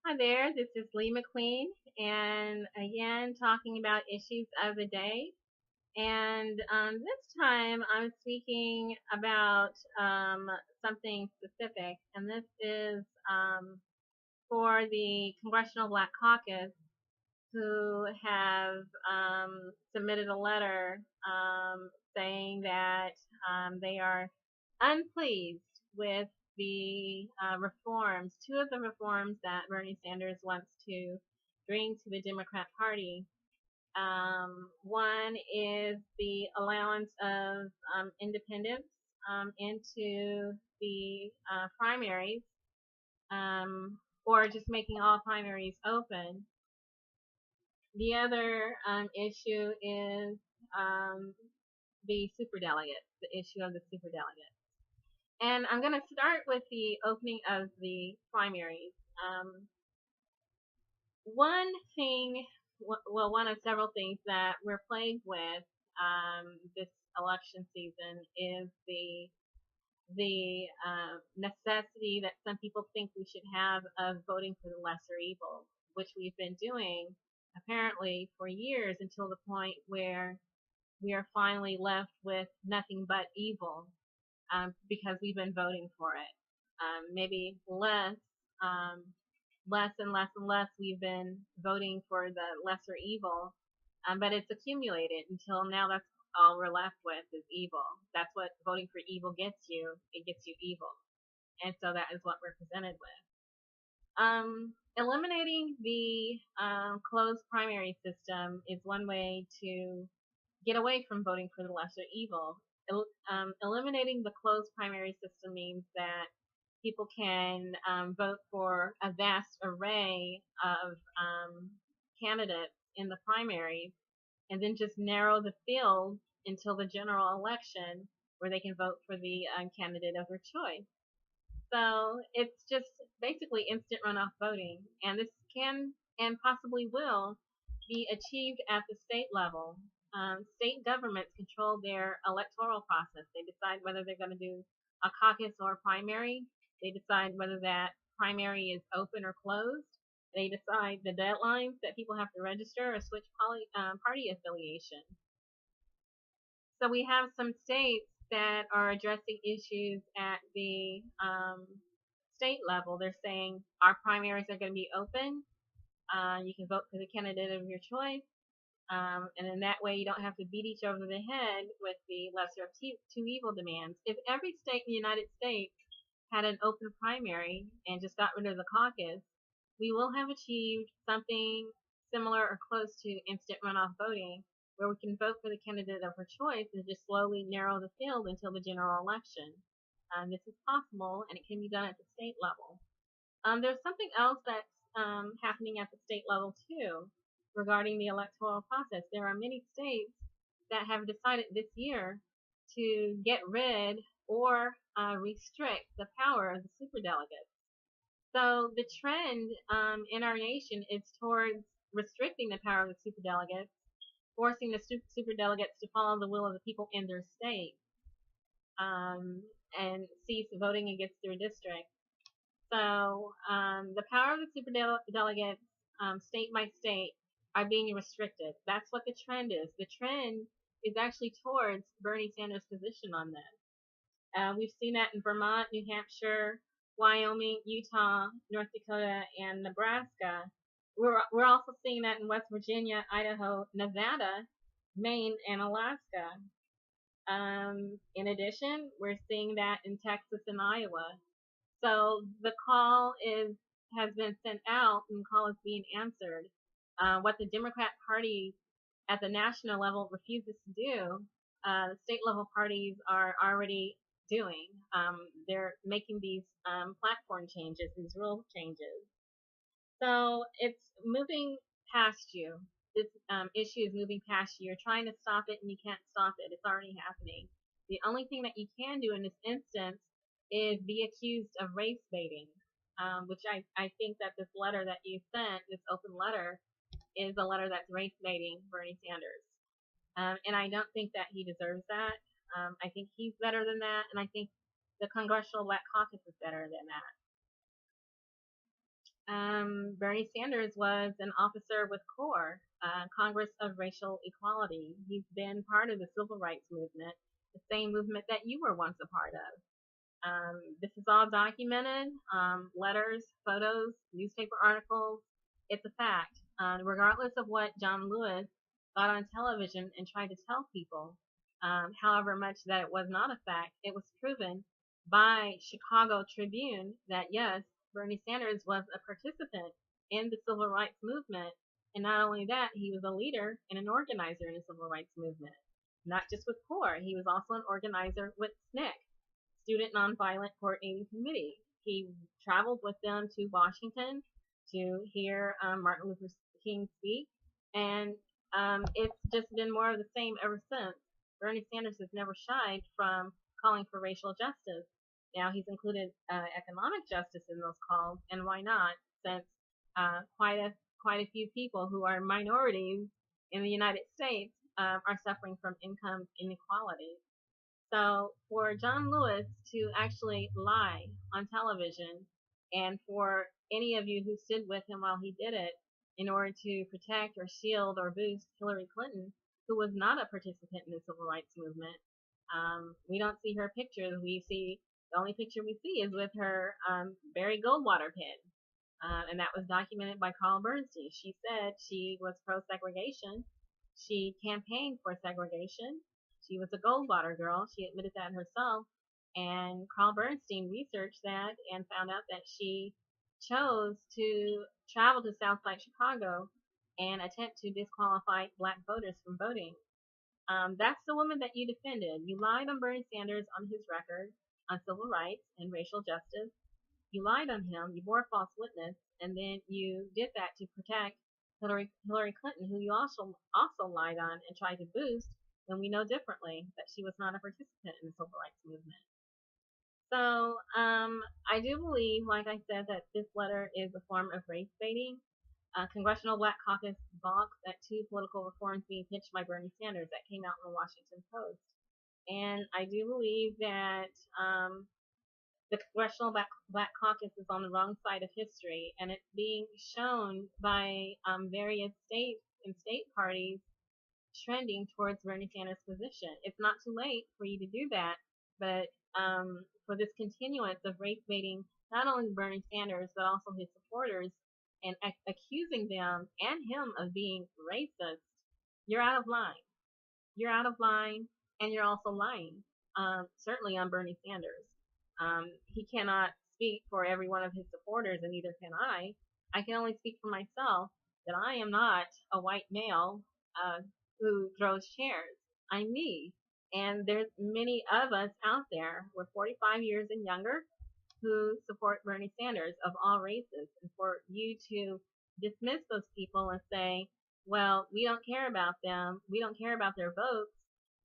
Hi there, this is Lee McQueen, and again talking about issues of the day. And this time I'm speaking about something specific, and this is for the Congressional Black Caucus, who have submitted a letter saying that they are unpleased with the reforms, two of the reforms that Bernie Sanders wants to bring to the Democrat Party. One is the allowance of independents into the primaries, or just making all primaries open. The other issue is the superdelegates, the issue of the superdelegates. And I'm going to start with the opening of the primaries. One thing, well, one of several things that we're plagued with this election season is the necessity that some people think we should have of voting for the lesser evil, which we've been doing apparently for years until the point where we are finally left with nothing but evil because we've been voting for it. Maybe less and less and less we've been voting for the lesser evil, but it's accumulated until now that's all we're left with is evil. That's what voting for evil gets you. It gets you evil. And so that is what we're presented with. Eliminating the closed primary system is one way to get away from voting for the lesser evil. Eliminating the closed primary system means that people can vote for a vast array of candidates in the primaries and then just narrow the field until the general election where they can vote for the candidate of their choice. So it's just basically instant runoff voting, and this can and possibly will be achieved at the state level. State governments control their electoral process. They decide whether they're going to do a caucus or a primary. They decide whether that primary is open or closed. They decide the deadlines that people have to register or switch party affiliation. So we have some states that are addressing issues at the state level. They're saying our primaries are going to be open. You can vote for the candidate of your choice. And in that way, you don't have to beat each other over the head with the lesser of two evil demands. If every state in the United States had an open primary and just got rid of the caucus, we will have achieved something similar or close to instant runoff voting, where we can vote for the candidate of our choice and just slowly narrow the field until the general election. This is possible, and it can be done at the state level. There's something else that's happening at the state level too regarding the electoral process. There are many states that have decided this year to get rid or restrict the power of the superdelegates. So the trend in our nation is towards restricting the power of the superdelegates, forcing the superdelegates to follow the will of the people in their state and cease voting against their district. So the power of the superdelegates, state by state, are being restricted. That's what the trend is. The trend is actually towards Bernie Sanders' position on this. We've seen that in Vermont, New Hampshire, Wyoming, Utah, North Dakota, and Nebraska. We're also seeing that in West Virginia, Idaho, Nevada, Maine, and Alaska. In addition, we're seeing that in Texas and Iowa. So the call has been sent out, and the call is being answered. What the Democrat Party at the national level refuses to do, the state level parties are already doing. They're making these platform changes, these rule changes. So it's moving past you. This issue is moving past you. You're trying to stop it, and you can't stop it. It's already happening. The only thing that you can do in this instance is be accused of race baiting, which I think that this letter that you sent, this open letter, is a letter that's race baiting Bernie Sanders. And I don't think that he deserves that. I think he's better than that, and I think the Congressional Black Caucus is better than that. Bernie Sanders was an officer with CORE, Congress of Racial Equality. He's been part of the civil rights movement, the same movement that you were once a part of. This is all documented, letters, photos, newspaper articles. It's a fact. Regardless of what John Lewis got on television and tried to tell people, however much that it was not a fact, it was proven by Chicago Tribune that yes, Bernie Sanders was a participant in the civil rights movement. And not only that, he was a leader and an organizer in the civil rights movement. Not just with CORE, he was also an organizer with SNCC, Student Nonviolent Coordinating Committee. He traveled with them to Washington to hear Martin Luther King speak, and it's just been more of the same ever since. Bernie Sanders has never shied from calling for racial justice. Now he's included economic justice in those calls, and why not? Since quite a few people who are minorities in the United States are suffering from income inequality. So for John Lewis to actually lie on television, and for any of you who stood with him while he did it in order to protect or shield or boost Hillary Clinton, who was not a participant in the civil rights movement, we don't see her picture. The only picture we see is with her Barry Goldwater pin. And that was documented by Carl Bernstein. She said she was pro-segregation. She campaigned for segregation. She was a Goldwater girl. She admitted that herself. And Carl Bernstein researched that and found out that she chose to travel to Southside Chicago and attempt to disqualify black voters from voting. That's the woman that you defended. You lied on Bernie Sanders on his record on civil rights and racial justice. You lied on him. You bore false witness, and then you did that to protect Hillary Clinton, who you also lied on and tried to boost when we know differently that she was not a participant in the civil rights movement. So I do believe, like I said, that this letter is a form of race baiting. Congressional Black Caucus balks at two political reforms being pitched by Bernie Sanders that came out in the Washington Post. And I do believe that the Congressional Black Caucus is on the wrong side of history, and it's being shown by various states and state parties trending towards Bernie Sanders' position. It's not too late for you to do that, but for this continuance of race baiting, not only Bernie Sanders, but also his supporters, and accusing them and him of being racist, you're out of line. You're out of line, and you're also lying, certainly on Bernie Sanders. He cannot speak for every one of his supporters, and neither can I. I can only speak for myself that I am not a white male who throws chairs. I'm me. And there's many of us out there, we're 45 years and younger, who support Bernie Sanders of all races. And for you to dismiss those people and say, well, we don't care about them, we don't care about their votes,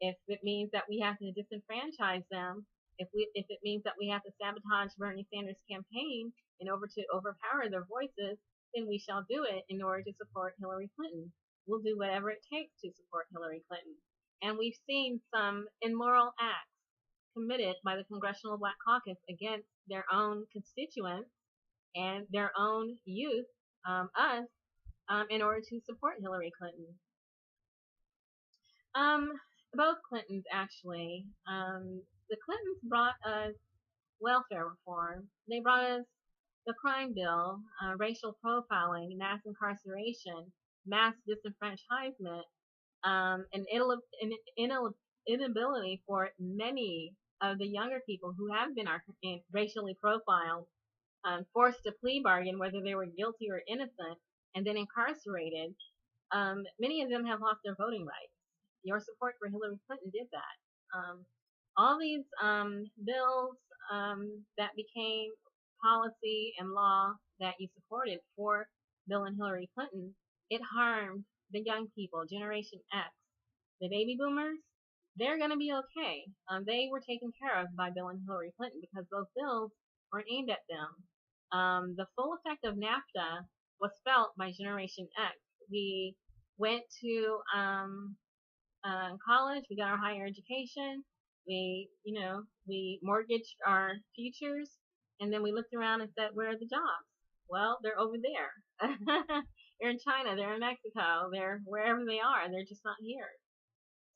if it means that we have to disenfranchise them, if it means that we have to sabotage Bernie Sanders' campaign in order to overpower their voices, then we shall do it in order to support Hillary Clinton. We'll do whatever it takes to support Hillary Clinton. And we've seen some immoral acts committed by the Congressional Black Caucus against their own constituents and their own youth, us, in order to support Hillary Clinton. Both Clintons, actually. The Clintons brought us welfare reform. They brought us the crime bill, racial profiling, mass incarceration, mass disenfranchisement, an inability for many of the younger people who have been racially profiled, forced to plea bargain whether they were guilty or innocent, and then incarcerated. Many of them have lost their voting rights. Your support for Hillary Clinton did that. All these bills that became policy and law that you supported for Bill and Hillary Clinton, it harmed the young people, Generation X. The baby boomers, they're going to be okay. They were taken care of by Bill and Hillary Clinton because those bills weren't aimed at them. The full effect of NAFTA was felt by Generation X. We went to college, we got our higher education, we mortgaged our futures, and then we looked around and said, where are the jobs? Well, they're over there. They're in China, they're in Mexico, they're wherever they are, they're just not here.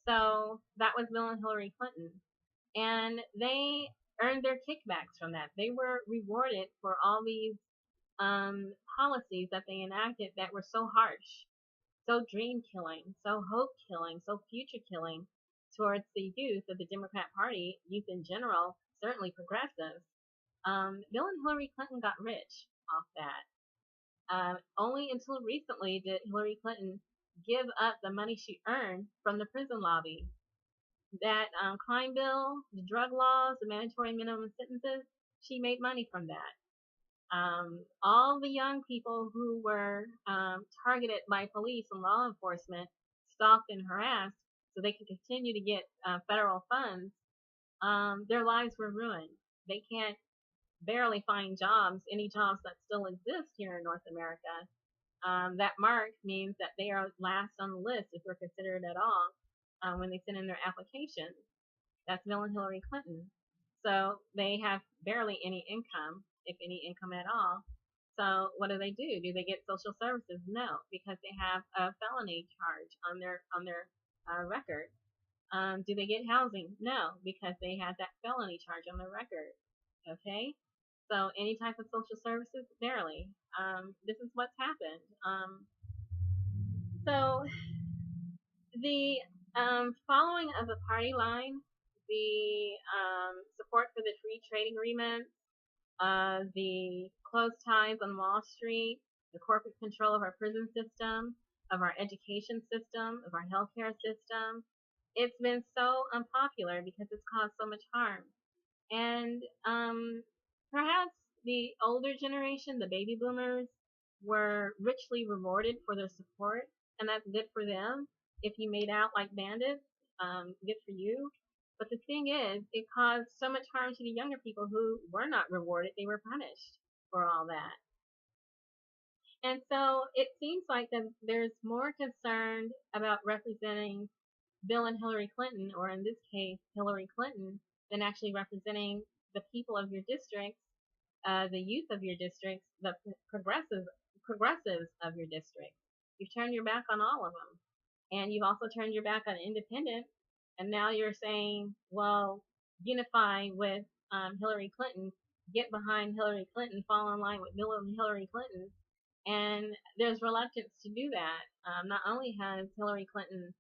So that was Bill and Hillary Clinton. And they earned their kickbacks from that. They were rewarded for all these policies that they enacted that were so harsh, so dream killing, so hope killing, so future killing towards the youth of the Democrat Party, youth in general, certainly progressives. Bill and Hillary Clinton got rich off that. Only until recently did Hillary Clinton give up the money she earned from the prison lobby. That crime bill, the drug laws, the mandatory minimum sentences, she made money from that. All the young people who were targeted by police and law enforcement, stalked and harassed so they could continue to get federal funds, their lives were ruined. They can't barely find jobs, any jobs that still exist here in North America. That mark means that they are last on the list if they're considered at all when they send in their applications. That's Bill and Hillary Clinton. So they have barely any income, if any income at all. So what do? Do they get social services? No, because they have a felony charge on their record. Do they get housing? No, because they had that felony charge on their record. Okay, so any type of social services? Barely. This is what's happened. So the following of the party line, the support for the free trade agreements, the close ties on Wall Street, the corporate control of our prison system, of our education system, of our healthcare system. It's been so unpopular because it's caused so much harm. And perhaps the older generation, the baby boomers, were richly rewarded for their support, and that's good for them. If you made out like bandits, good for you. But the thing is, it caused so much harm to the younger people who were not rewarded. They were punished for all that. And so it seems like that there's more concern about representing Bill and Hillary Clinton, or in this case, Hillary Clinton, than actually representing the people of your districts, the youth of your districts, the progressives of your districts. You've turned your back on all of them. And you've also turned your back on independents. And now you're saying, well, unify with Hillary Clinton, get behind Hillary Clinton, fall in line with Bill and Hillary Clinton. And there's reluctance to do that. Not only has Hillary Clinton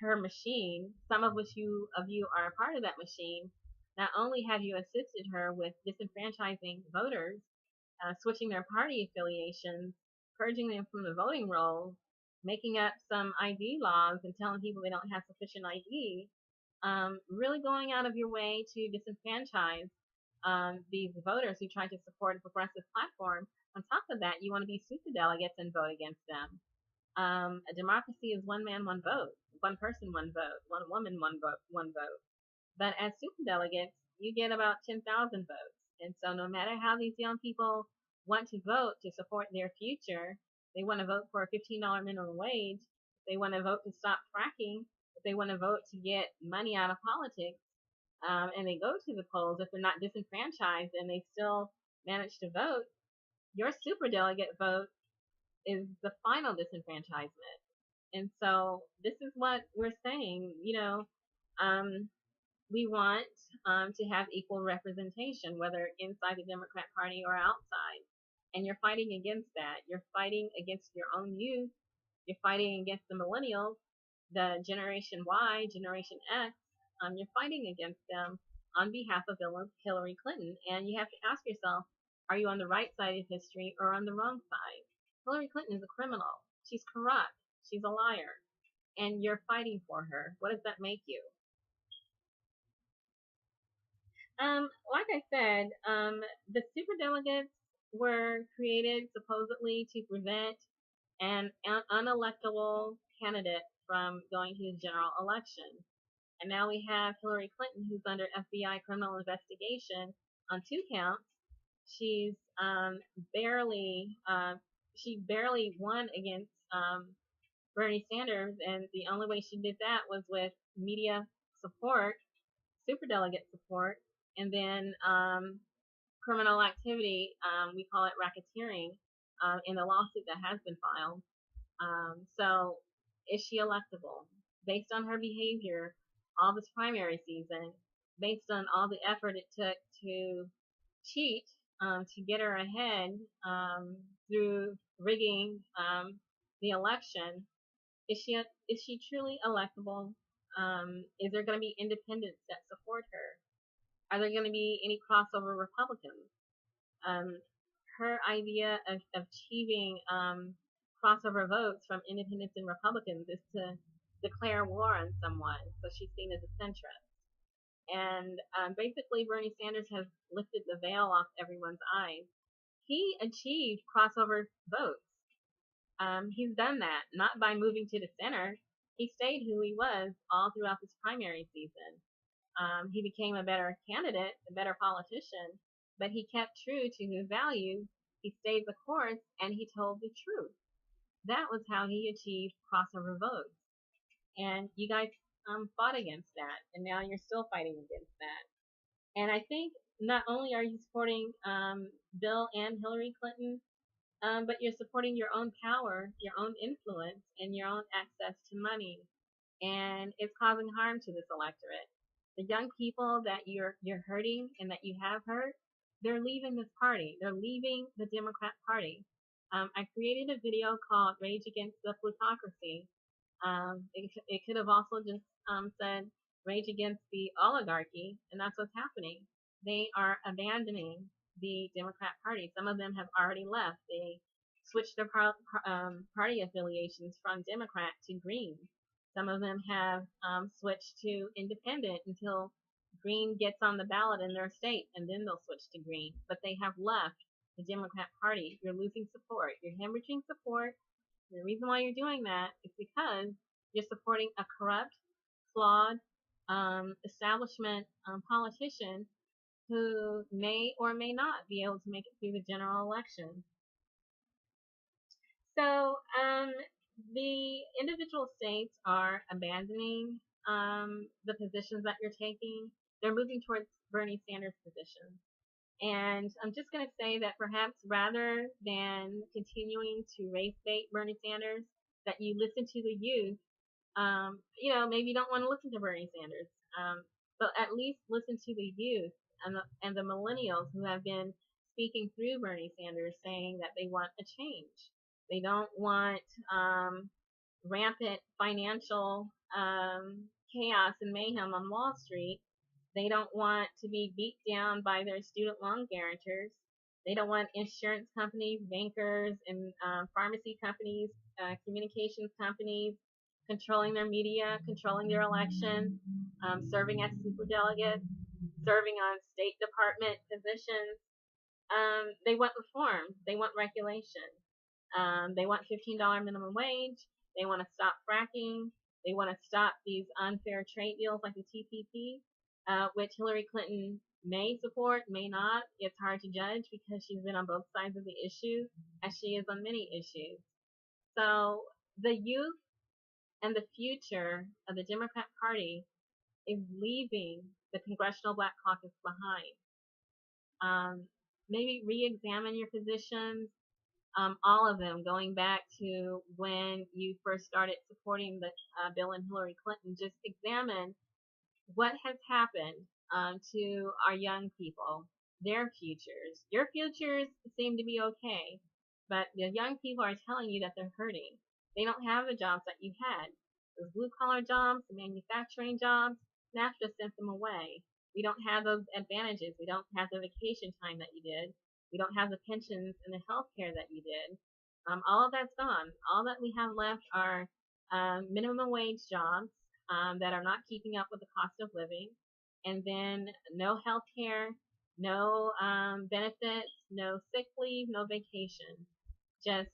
her machine, some of which you are a part of that machine, not only have you assisted her with disenfranchising voters, switching their party affiliations, purging them from the voting rolls, making up some ID laws and telling people they don't have sufficient ID, really going out of your way to disenfranchise these voters who try to support a progressive platform. On top of that, you want to be superdelegates and vote against them. A democracy is one man, one vote, one person, one vote, one woman, one vote, one vote. But as superdelegates, you get about 10,000 votes. And so no matter how these young people want to vote to support their future, they want to vote for a $15 minimum wage, they want to vote to stop fracking, if they want to vote to get money out of politics, and they go to the polls, if they're not disenfranchised and they still manage to vote, your superdelegate vote is the final disenfranchisement. And so this is what we're saying, we want to have equal representation, whether inside the Democrat Party or outside. And you're fighting against that. You're fighting against your own youth. You're fighting against the millennials, the Generation Y, Generation X. You're fighting against them on behalf of Hillary Clinton. And you have to ask yourself, are you on the right side of history or on the wrong side? Hillary Clinton is a criminal. She's corrupt. She's a liar. And you're fighting for her. What does that make you? Like I said, the superdelegates were created supposedly to prevent an unelectable candidate from going to the general election. And now we have Hillary Clinton, who's under FBI criminal investigation on 2 counts. She's barely won against Bernie Sanders, and the only way she did that was with media support, superdelegate support, and then criminal activity. We call it racketeering in the lawsuit that has been filed. So is she electable? Based on her behavior all this primary season, based on all the effort it took to cheat to get her ahead through rigging the election, is she truly electable? Is there going to be independents that support her? Are there going to be any crossover Republicans? Her idea of achieving crossover votes from independents and Republicans is to declare war on someone, so she's seen as a centrist. And basically, Bernie Sanders has lifted the veil off everyone's eyes. He achieved crossover votes. He's done that, not by moving to the center. He stayed who he was all throughout this primary season. He became a better candidate, a better politician, but he kept true to his values. He stayed the course, and he told the truth. That was how he achieved crossover votes. And you guys fought against that, and now you're still fighting against that. And I think not only are you supporting Bill and Hillary Clinton, but you're supporting your own power, your own influence, and your own access to money. And it's causing harm to this electorate. The young people that you're hurting and that you have hurt, they're leaving this party. They're leaving the Democrat Party. I created a video called Rage Against the Plutocracy. It could have also just said Rage Against the Oligarchy, and that's what's happening. They are abandoning the Democrat Party. Some of them have already left. They switched their party affiliations from Democrat to Green. Some of them have switched to Independent until Green gets on the ballot in their state, and then they'll switch to Green. But they have left the Democrat Party. You're losing support. You're hemorrhaging support. And the reason why you're doing that is because you're supporting a corrupt, flawed establishment politician who may or may not be able to make it through the general election. So the individual states are abandoning the positions that you're taking. They're moving towards Bernie Sanders' position. And I'm just going to say that perhaps rather than continuing to race bait Bernie Sanders, that you listen to the youth. Maybe you don't want to listen to Bernie Sanders, but at least listen to the youth and the millennials who have been speaking through Bernie Sanders, saying that they want a change. They don't want rampant financial chaos and mayhem on Wall Street. They don't want to be beat down by their student loan guarantors. They don't want insurance companies, bankers, and pharmacy companies, communications companies controlling their media, controlling their elections, serving as superdelegates, serving on State Department positions. They want reform. They want regulation. They want $15 minimum wage. They want to stop fracking. They want to stop these unfair trade deals like the TPP, which Hillary Clinton may support, may not. It's hard to judge because she's been on both sides of the issue, as she is on many issues. So the youth and the future of the Democrat Party is leaving the Congressional Black Caucus behind. Maybe re-examine your positions, all of them, going back to when you first started supporting the Bill and Hillary Clinton. Just examine what has happened to our young people, their futures. Your futures seem to be okay, but the young people are telling you that they're hurting. They don't have the jobs that you had. Those blue-collar jobs, the manufacturing jobs, NAFTA sent them away. We don't have those advantages. We don't have the vacation time that you did. We don't have the pensions and the health care that you did. All of that's gone. All that we have left are minimum wage jobs that are not keeping up with the cost of living, and then no health care, no benefits, no sick leave, no vacation. Just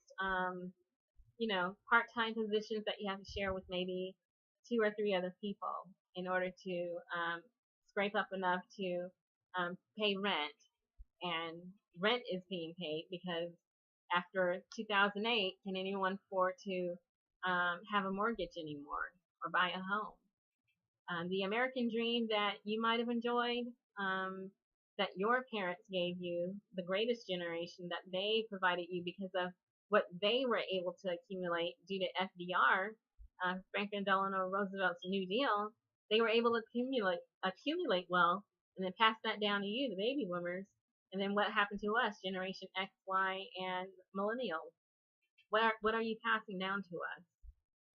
part-time positions that you have to share with maybe 2 or 3 other people in order to scrape up enough to pay rent. And rent is being paid because after 2008, can anyone afford to have a mortgage anymore or buy a home? The American dream that you might have enjoyed that your parents gave you, the greatest generation that they provided you because of what they were able to accumulate due to FDR, Franklin Delano Roosevelt's New Deal. They were able to accumulate wealth and then pass that down to you, the baby boomers. And then what happened to us, Generation X, Y, and Millennials? What are you passing down to us?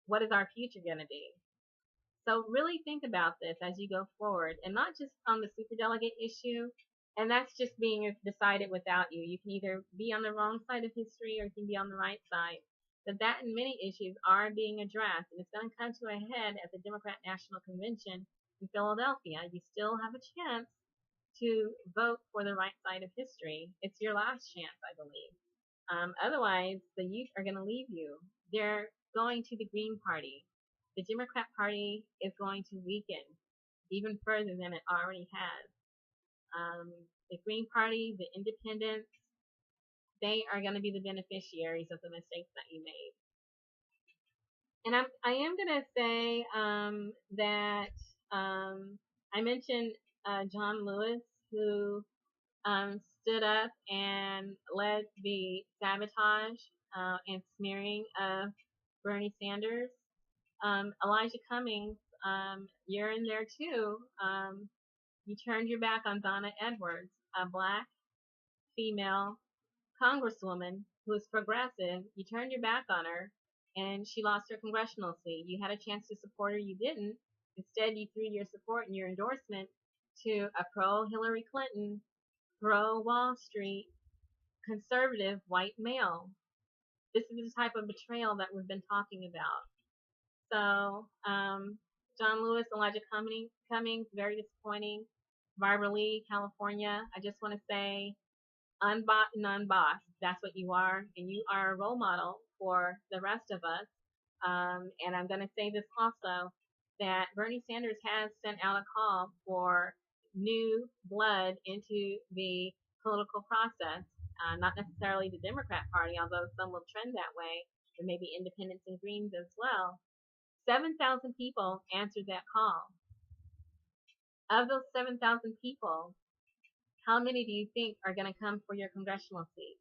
What is our future going to be? So really think about this as you go forward, and not just on the superdelegate issue, and that's just being decided without you. You can either be on the wrong side of history or you can be on the right side. But that and many issues are being addressed, and it's going to come to a head at the Democrat National Convention in Philadelphia. You still have a chance to vote for the right side of history. It's your last chance, I believe. Otherwise, the youth are going to leave you. They're going to the Green Party. The Democrat Party is going to weaken even further than it already has. The Green Party, the Independents, they are going to be the beneficiaries of the mistakes that you made. And I am going to say that I mentioned John Lewis, who stood up and led the sabotage and smearing of Bernie Sanders. Elijah Cummings, you're in there too. You turned your back on Donna Edwards, a black female congresswoman who is progressive. You turned your back on her, and she lost her congressional seat. You had a chance to support her, you didn't. Instead, you threw your support and your endorsement to a pro-Hillary Clinton, pro-Wall Street, conservative white male. This is the type of betrayal that we've been talking about. So, John Lewis, Elijah Cummings, very disappointing. Barbara Lee, California, I just want to say, unbought and unbossed. That's what you are, and you are a role model for the rest of us. And I'm going to say this also, that Bernie Sanders has sent out a call for new blood into the political process, not necessarily the Democrat Party, although some will trend that way, but maybe independents and Greens as well. 7,000 people answered that call. Of those 7,000 people, how many do you think are going to come for your congressional seat?